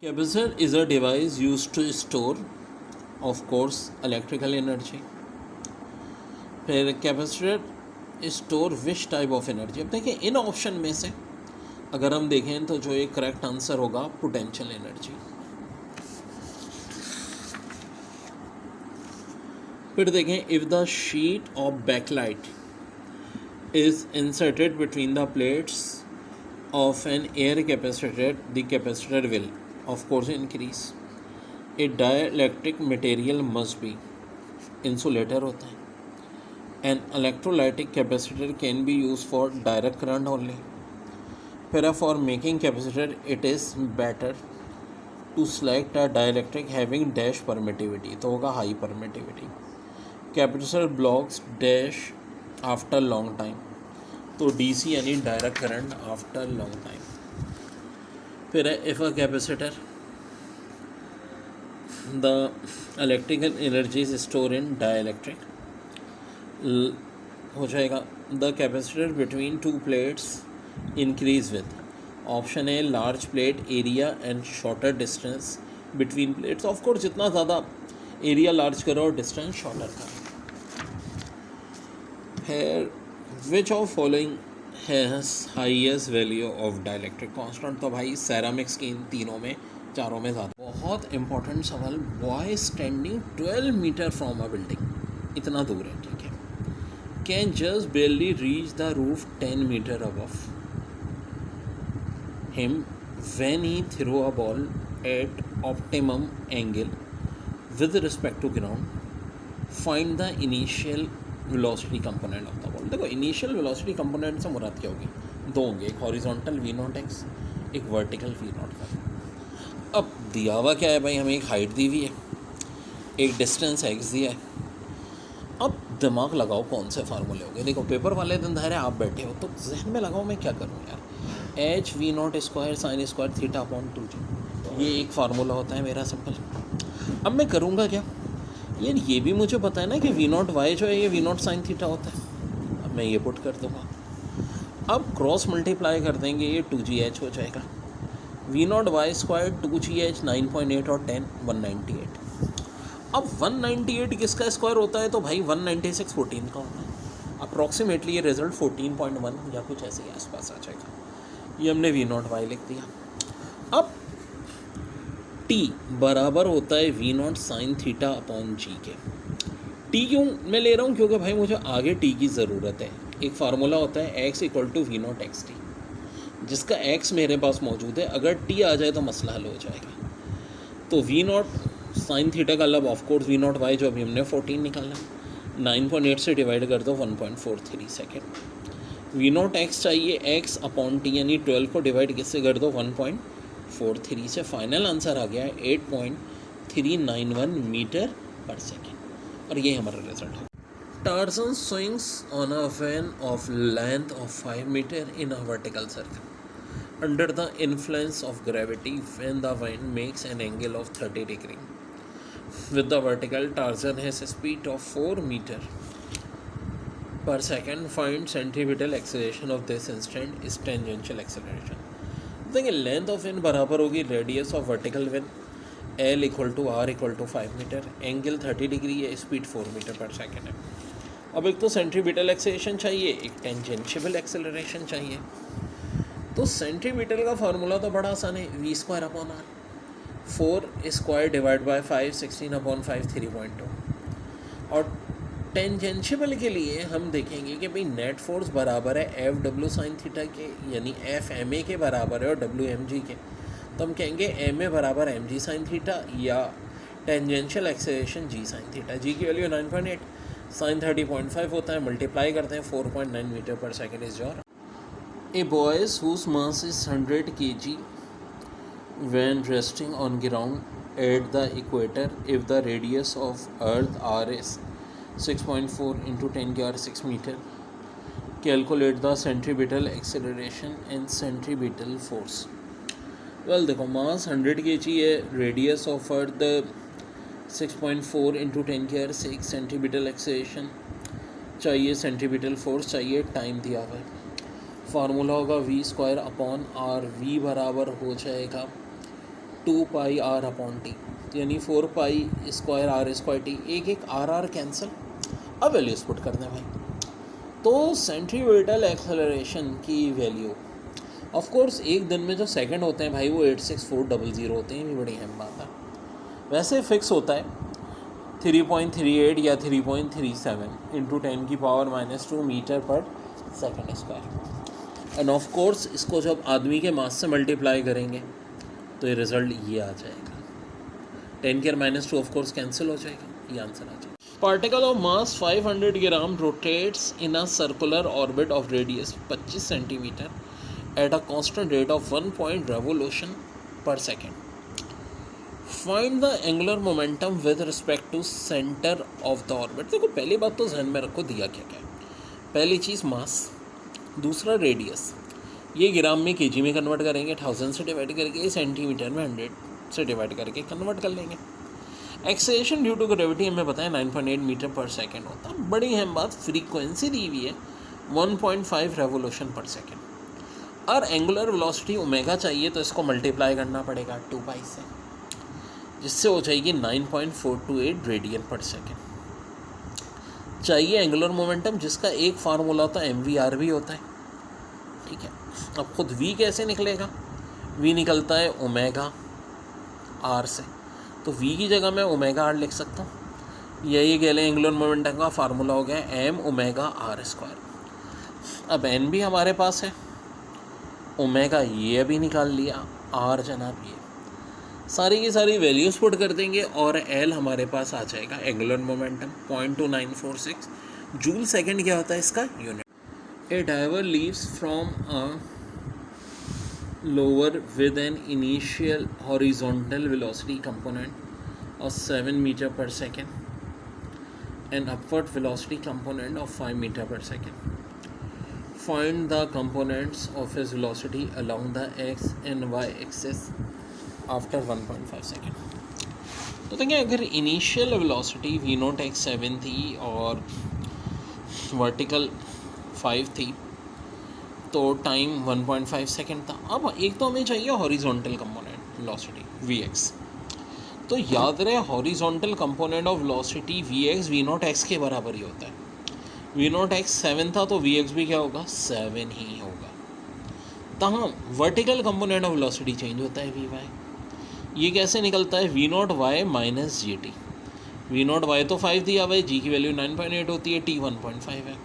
Capacitor is a device used to store, of course, electrical energy. फिर capacitor store which type of energy. अब देखिए इन option में से अगर हम देखें तो जो एक करेक्ट आंसर होगा पोटेंशियल एनर्जी. फिर देखें if the sheet of bakelite is inserted between the plates of an air capacitor, the capacitor will of course increase. A dielectric material must be insulator होता है. An electrolytic capacitor can be used for direct current only. फिर for making capacitor it is better to select a dielectric having dash permittivity, तो होगा high permittivity. Capacitor blocks dash after long time, तो DC यानी direct current after long time. फिर है if a capacitor the electrical energy is store in dielectric हो जाएगा. The capacitor between two plates increase with option है large plate area and shorter distance between plates. Of course जितना ज़्यादा area large करो और distance shorter करो. फिर विच of following has highest value of dielectric constant. तो भाई सेरामिक्स की इन तीनों में चारों में ज़्यादा. बहुत इंपॉर्टेंट सवाल. Boy standing 12 metre from a building, इतना दूर है, ठीक है, can just barely reach the roof 10 metre above him when he throw a ball at optimum angle with respect to ground. Find the initial velocity component of the ball. देखो initial velocity component से मुराद क्या होगी, दो होंगे, एक horizontal v nought x, एक vertical v nought y. अब दिया हुआ क्या है भाई, हमें एक हाइट दी हुई है, एक डिस्टेंस एक्स दिया है. अब दिमाग लगाओ कौन से फार्मूले होंगे. देखो पेपर वाले दिन धैर्य आप बैठे हो तो जहन में लगाओ मैं क्या करूँ यार. H we not square sine square theta upon 2g, ये एक फार्मूला होता है मेरा सिंपल. अब मैं करूँगा क्या यार, ये भी मुझे पता है ना कि वी नॉट वाई जो है ये वी नॉट साइन थीटा होता है. अब मैं ये पुट कर दूँगा. अब क्रॉस मल्टीप्लाई कर देंगे, ये 2gh हो जाएगा. We nought Y square 2gh 9.8 और 10 198. अब 198 किसका स्क्वायर होता है, तो भाई 196 14 का होता है. अप्रॉक्सीमेटली ये रिजल्ट 14.1 या कुछ ऐसे ही आसपास आ जाएगा. ये हमने वी नॉट वाई लिख दिया. अब टी बराबर होता है V naught sine theta upon G के. टी क्यों मैं ले रहा हूँ, क्योंकि भाई मुझे आगे टी की ज़रूरत है. एक फार्मूला होता है x equal to v nought x t, जिसका एक्स मेरे पास मौजूद है. अगर टी आ जाए तो मसला हल हो जाएगा. तो वी नॉट साइन थीटा का लब ऑफकोर्स वी नॉट वाई जो अभी हमने 14 निकाला, 9.8 से डिवाइड कर दो 1.43 सेकेंड. वी नॉट एक्स चाहिए, एक्स अपॉन टी यानी 12 को डिवाइड किससे कर दो 1.43 से. फाइनल आंसर आ गया है 8.391 मीटर पर सेकेंड. और ये हमारा रिजल्ट है. Tarzan swings on a van of length of 5 meter in a vertical circle under the influence of gravity when the wind makes an angle of 30 degree. With the vertical, Tarzan has a speed of 4 meter per second. Find centripetal acceleration of this instant is tangential acceleration. देखिए length of wind बराबर होगी radius of vertical wind, L equal to R equal to 5 metre, angle 30 degree है, speed 4 metre पर second है. अब एक तो centripetal acceleration चाहिए, एक टेंजेंशियल एक्सेलरेशन चाहिए. तो सेंट्रीपिटल का फार्मूला तो बड़ा आसान है, v square upon r. 4 square divide by 5 16 upon 5 3.2. और टेंजेंशियल के लिए हम देखेंगे कि भाई नेट फोर्स बराबर है एफ डब्ल्यू साइन थीटा के, यानी एफ एम ए के बराबर है और डब्ल्यू एम जी के. तो हम कहेंगे एम ए बराबर एम जी साइन थीटा या टेंजेंशियल एक्सेलरेशन जी साइन थीटा. जी की वैल्यू 9.8, साइन 30.5 होता है, मल्टीप्लाई करते हैं 4.9 मीटर पर second is your. A boys whose mass is 100 kg when resting on ground at the equator if the radius of earth r is 6.4 into 10 power 6 meter. Calculate the centripetal acceleration and centripetal force. Well देखो mass 100 kg है, radius of earth 6.4 into 10 power 6 centimetre acceleration चाहिए, centimetre force चाहिए, time दिया हुआ है. Formula होगा v square upon r. V बराबर हो जाएगा 2πr/t, यानी 4π²r²t, एक आर कैंसिल। अब वैल्यूज़ पुट कर दें भाई, तो सेंट्रीओर्बिटल एक्सेलरेशन की वैल्यू ऑफ कोर्स एक दिन में जो सेकंड होते हैं भाई वो 86400 होते हैं, ये भी बड़ी अहम बात है। वैसे फिक्स होता है 3.38 या 3.37 इंटू 10⁻⁻² मीटर पर second square. End of course इसको जब आदमी के मास से मल्टीप्लाई करेंगे तो ये रिज़ल्ट ये आ जाएगा, 10⁻² ऑफ कोर्स कैंसिल हो जाएगा, ये आंसर आ जाएगा। Particle of mass 500 gram rotates in a circular orbit of radius 25 centimetre at a constant rate of 1 point revolution per second. Find the angular momentum with respect to centre of the orbit. देखो पहली बात तो ध्यान में रखो दिया क्या क्या है। पहली चीज़ मास, दूसरा रेडियस, ये ग्राम में केजी में कन्वर्ट करेंगे, 1000 से डिवाइड करके, सेंटीमीटर में 100 से डिवाइड करके कन्वर्ट कर लेंगे। एक्सेलरेशन ड्यू टू ग्रेविटी हमें पता है 9.8 मीटर पर सेकेंड होता है। बड़ी अहम बात, फ्रीक्वेंसी दी हुई है 1.5 रेवोल्यूशन पर सेकेंड, और एंगुलर वेलोसिटी ओमेगा चाहिए तो इसको मल्टीप्लाई करना पड़ेगा 2π से, जिससे हो जाएगी 9.428 रेडियन पर सेकेंड। चाहिए एंगुलर मोमेंटम, जिसका एक फार्मूला तो MVR भी होता है, ठीक है। अब खुद V कैसे निकलेगा, V निकलता है ओमेगा R से, तो V की जगह मैं ओमेगा R लिख सकता हूँ। यही कह लें एंगुलर मोमेंटम का फार्मूला हो गया m⁻r²। अब n भी हमारे पास है, ओमेगा ये अभी निकाल लिया, R जनाब ये, सारी की सारी वैल्यूज़ पुट कर देंगे और L हमारे पास आ जाएगा एंगुलर मोमेंटम 0.2946 जूल सेकेंड। क्या होता है इसका unit. A diver leaves from a lower with an initial horizontal velocity component of 7 meter per second and upward velocity component of 5 meter per second. Find the components of his velocity along the x and y axis after 1.5 second. तो देखिए अगर initial velocity v0x7 थी और vertical 5 थी तो time 1.5 second था। अब एक तो हमें चाहिए हॉरिजॉन्टल कंपोनेंट वेलोसिटी vx, तो याद रहे horizontal component of velocity vx v0x के बराबर ही होता है। v0x 7 था तो vx भी क्या होगा, 7 ही होगा। तहाँ vertical component of velocity change होता है vy। ये कैसे निकलता है, v0y माइनस gt। v0y तो 5 दिया हुआ है, g की वैल्यू 9.8 होती है, t 1.5 है।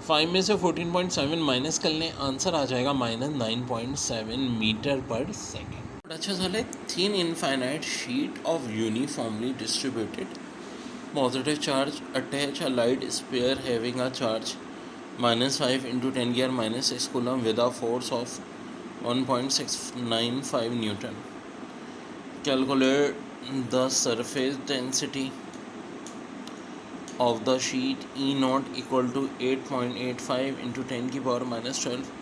5 में से 14.7 माइनस कर लें, आंसर आ जाएगा -9.7 मीटर पर सेकेंड। अच्छा sir, thin infinite sheet of uniformly distributed positive charge attach a light sphere having a charge -5 into 10⁻⁻6 coulomb with a force of 1.695 Newton. Calculate the surface density of the sheet E0 equal to 8.85 into 10⁻⁻12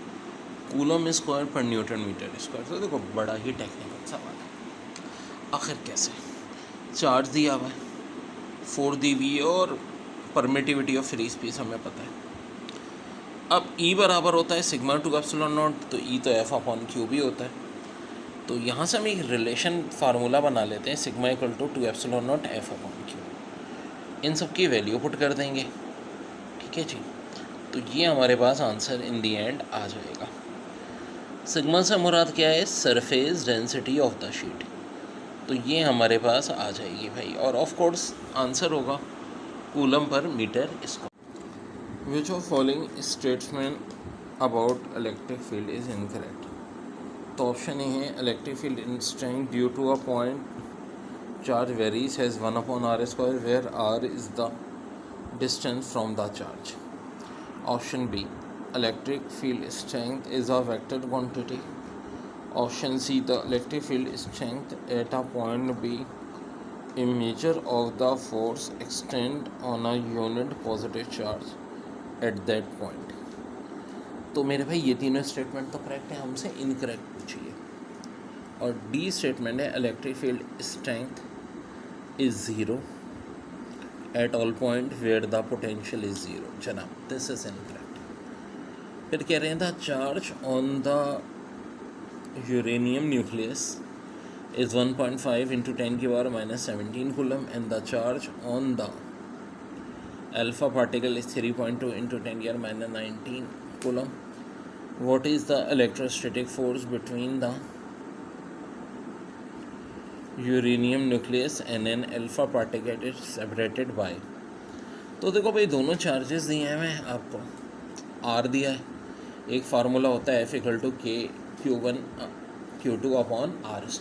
coulomb square पर Newton metre square. तो देखो बड़ा ही technical सवाल है। आखिर कैसे, charge दिया हुआ है, 4 दी हुई है और परमिटिविटी ऑफ फ्री स्पेस हमें पता है। अब E बराबर होता है सिग्मा टू एप्सिलॉन नॉट, तो E तो F/Q भी होता है। तो यहाँ से हम एक रिलेशन फार्मूला बना लेते हैं, sigma equal to 2 epsilon nought F/Q। इन सब की वैल्यू पुट कर देंगे, ठीक है जी। तो ये हमारे पास आंसर इन दी एंड आ जाएगा। सिग्मा से मुराद क्या है, surface density of the sheet, तो ये हमारे पास आ जाएगी भाई। और ऑफ कोर्स आंसर होगा कूलम पर metre square. Which of following statement about electric field is incorrect. तो ऑप्शन ए है electric field in strength due to a point charge varies has 1/r² where r is the distance from the charge. Option B electric field strength is a vector quantity. Option C, the electric field strength at a point B, a measure of the force extend on a unit positive charge at that point. तो मेरे भाई ये तीनों statement तो correct है, हमसे incorrect पूछिए। और डी स्टेटमेंट है electric field strength is 0 at all point where the potential is 0। जनाब दिस इज इनकरेक्ट। फिर कह रहे हैं the charge on the uranium nucleus is 1.5 into 10 की power minus 17 coulomb, and the charge on the alpha particle is 3.2 into 10 की power minus 19 coulomb. What is the electrostatic force between the uranium nucleus and an alpha particle is separated by? तो देखो भाई, दोनों charges दिए हैं हमें, आपको are दिया है, एक फार्मूला होता है F=Q1Q2/R²,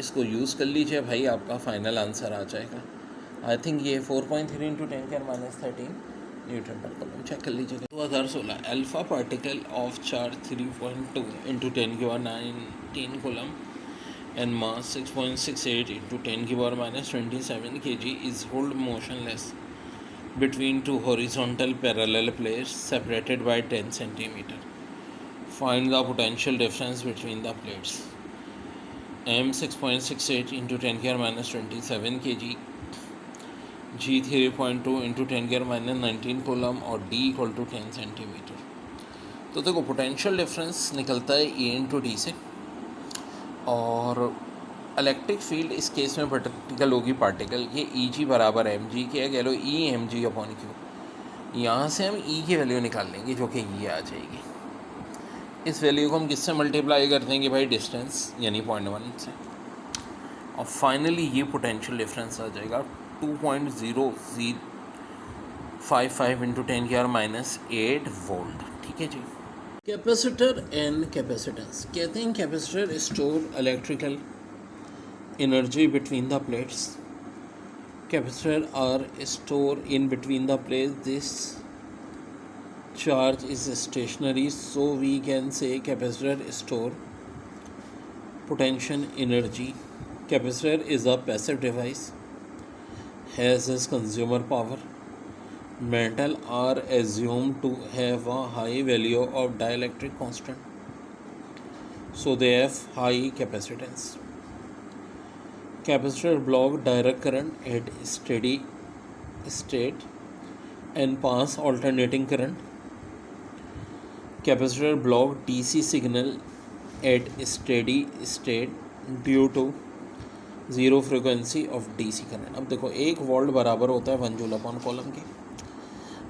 इसको यूज़ कर लीजिए भाई, आपका फाइनल आंसर आ जाएगा। आई थिंक ये 4.3 इंटू 10 के माइनस 13 न्यूटन पर कूलम, चेक कर लीजिएगा। 2016 alpha particle of charge 3.2 into 10 की power 19 coulomb and mass 6.68 into 10 की power minus 27 kg is held motionless between two horizontal parallel plates separated by 10 cm. Find the potential difference between the plates. M 6.68 into 10 की power minus 27 kg, G 3.2 into 10 की power minus 19 coulomb और D equal to 10 cm. तो देखो potential difference निकलता है E into D से, और electric field इस केस में पार्टिकल होगी पार्टिकल ये ई जी बराबर एम जी के, कह लो E M G upon Q. यहाँ से हम ई की वैल्यू निकाल लेंगे जो कि ये आ जाएगी। इस वैल्यू को हम किससे मल्टीप्लाई कर देंगे भाई, डिस्टेंस यानी 0.1 से, और फाइनली ये पोटेंशियल डिफरेंस आ जाएगा 2.0055 इंटू 10 की पावर माइनस 8 वोल्ट। ठीक है जी। कैपेसिटर एंड कैपेसिटेंस, कहते हैं capacitor store electrical energy between the plates, capacitor are store in between the plates, this charge is stationary, so we can say capacitor store potential energy. Capacitor is a passive device, has its consumer power. Metal are assumed to have a high value of dielectric constant, so they have high capacitance. Capacitor block direct current at steady state and pass alternating current. Capacitor block DC signal at steady state due to zero frequency of DC current. अब देखो 1 volt बराबर होता है 1 joule upon column की।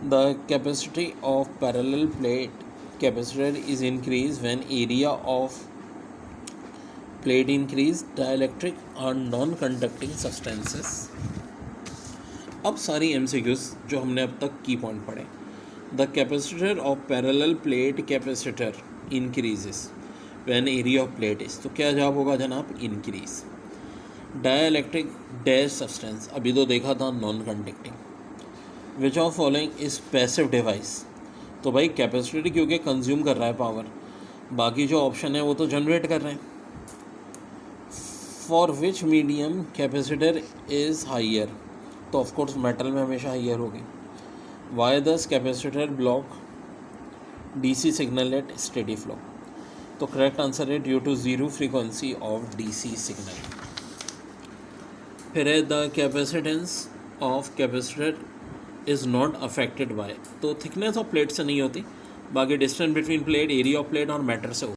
The capacity of parallel plate capacitor is increase when area of plate increase, dielectric और non conducting substances. अब सारी MCQs जो हमने अब तक की पॉइंट पढ़े। The capacitor of parallel plate capacitor increases when area of plate is, तो क्या जवाब होगा जनाब, इंक्रीज। डाइलेक्ट्रिक डैश सब्सटेंस, अभी तो देखा था non conducting. Which of following is passive device, तो भाई कैपेसिटर क्योंकि कंज्यूम कर रहा है पावर, बाकी जो ऑप्शन है वो तो जनरेट कर रहे हैं। For which medium capacitor is higher, तो ऑफकोर्स मेटल में हमेशा हाइयर होगी। Why does capacitor block DC signal at steady flow, तो करेक्ट आंसर है due to zero frequency of DC signal. फिर है the capacitance of capacitor is not affected by, तो thickness of plate से नहीं होती, बाकी distance between plate, area of plate और मैटर से होती।